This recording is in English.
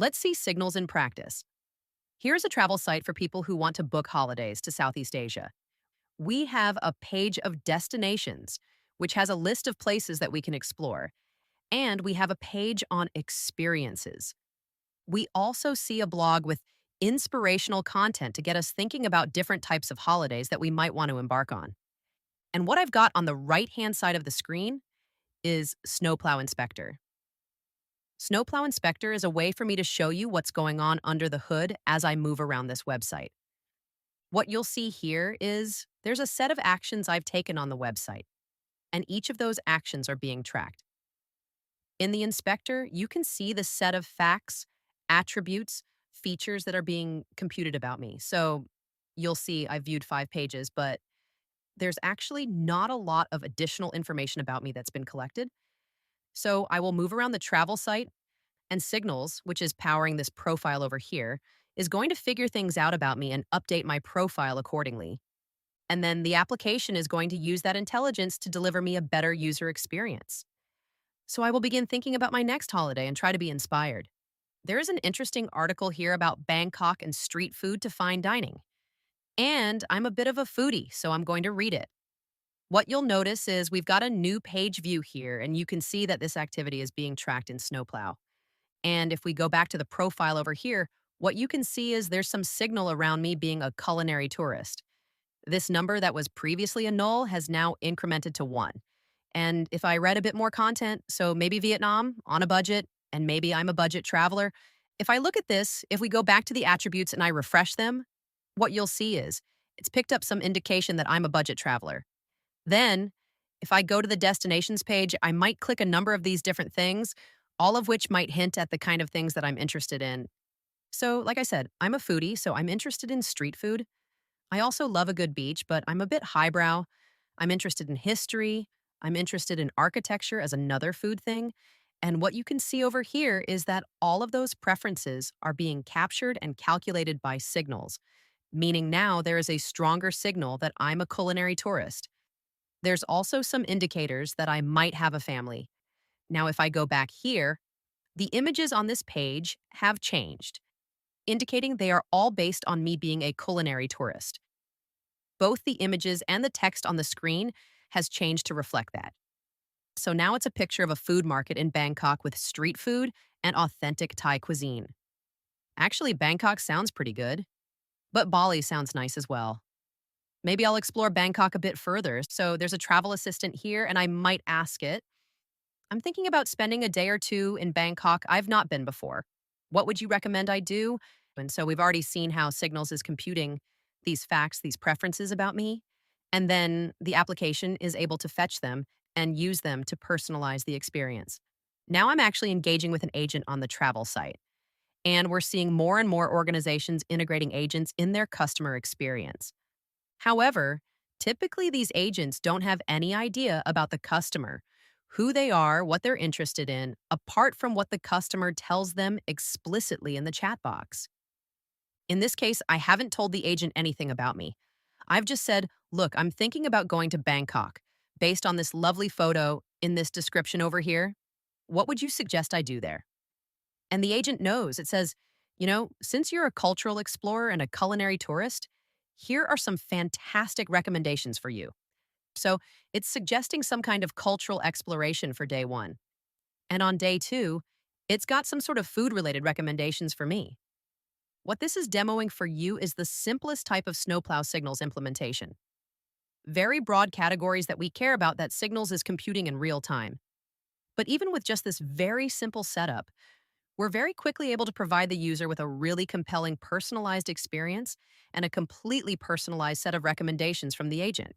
Let's see signals in practice. Here's a travel site for people who want to book holidays to Southeast Asia. We have a page of destinations, which has a list of places that we can explore, and we have a page on experiences. We also see a blog with inspirational content to get us thinking about different types of holidays that we might want to embark on. And what I've got on the right hand side of the screen is Snowplow Inspector. Snowplow Inspector is a way for me to show you what's going on under the hood as I move around this website. What you'll see here is there's a set of actions I've taken on the website, and each of those actions are being tracked. In the inspector, you can see the set of facts, attributes, features that are being computed about me. So you'll see I viewed 5 pages, but there's actually not a lot of additional information about me that's been collected. So I will move around the travel site, and Signals, which is powering this profile over here, is going to figure things out about me and update my profile accordingly. And then the application is going to use that intelligence to deliver me a better user experience. So I will begin thinking about my next holiday and try to be inspired. There is an interesting article here about Bangkok and street food to fine dining. And I'm a bit of a foodie, so I'm going to read it. What you'll notice is we've got a new page view here, and you can see that this activity is being tracked in Snowplow. And if we go back to the profile over here, what you can see is there's some signal around me being a culinary tourist. This number that was previously a null has now incremented to 1. And if I read a bit more content, so maybe Vietnam, on a budget, and maybe I'm a budget traveler, if I look at this, if we go back to the attributes and I refresh them, what you'll see is it's picked up some indication that I'm a budget traveler. Then, if I go to the destinations page, I might click a number of these different things, all of which might hint at the kind of things that I'm interested in. So, like I said, I'm a foodie, so I'm interested in street food. I also love a good beach, but I'm a bit highbrow. I'm interested in history. I'm interested in architecture as another food thing. And what you can see over here is that all of those preferences are being captured and calculated by signals, meaning now there is a stronger signal that I'm a culinary tourist. There's also some indicators that I might have a family. Now, if I go back here, the images on this page have changed, indicating they are all based on me being a culinary tourist. Both the images and the text on the screen has changed to reflect that. So now it's a picture of a food market in Bangkok with street food and authentic Thai cuisine. Actually, Bangkok sounds pretty good, but Bali sounds nice as well. Maybe I'll explore Bangkok a bit further. So there's a travel assistant here, and I might ask it. I'm thinking about spending a day or two in Bangkok. I've not been before. What would you recommend I do? And so we've already seen how Signals is computing these facts, these preferences about me. And then the application is able to fetch them and use them to personalize the experience. Now I'm actually engaging with an agent on the travel site. And we're seeing more and more organizations integrating agents in their customer experience. However, typically these agents don't have any idea about the customer, who they are, what they're interested in, apart from what the customer tells them explicitly in the chat box. In this case, I haven't told the agent anything about me. I've just said, look, I'm thinking about going to Bangkok based on this lovely photo in this description over here. What would you suggest I do there? And the agent knows. It says, since you're a cultural explorer and a culinary tourist, here are some fantastic recommendations for you. So it's suggesting some kind of cultural exploration for day 1. And on day 2, it's got some sort of food related recommendations for me. What this is demoing for you is the simplest type of Snowplow Signals implementation. Very broad categories that we care about that Signals is computing in real time. But even with just this very simple setup, we're very quickly able to provide the user with a really compelling personalized experience and a completely personalized set of recommendations from the agent.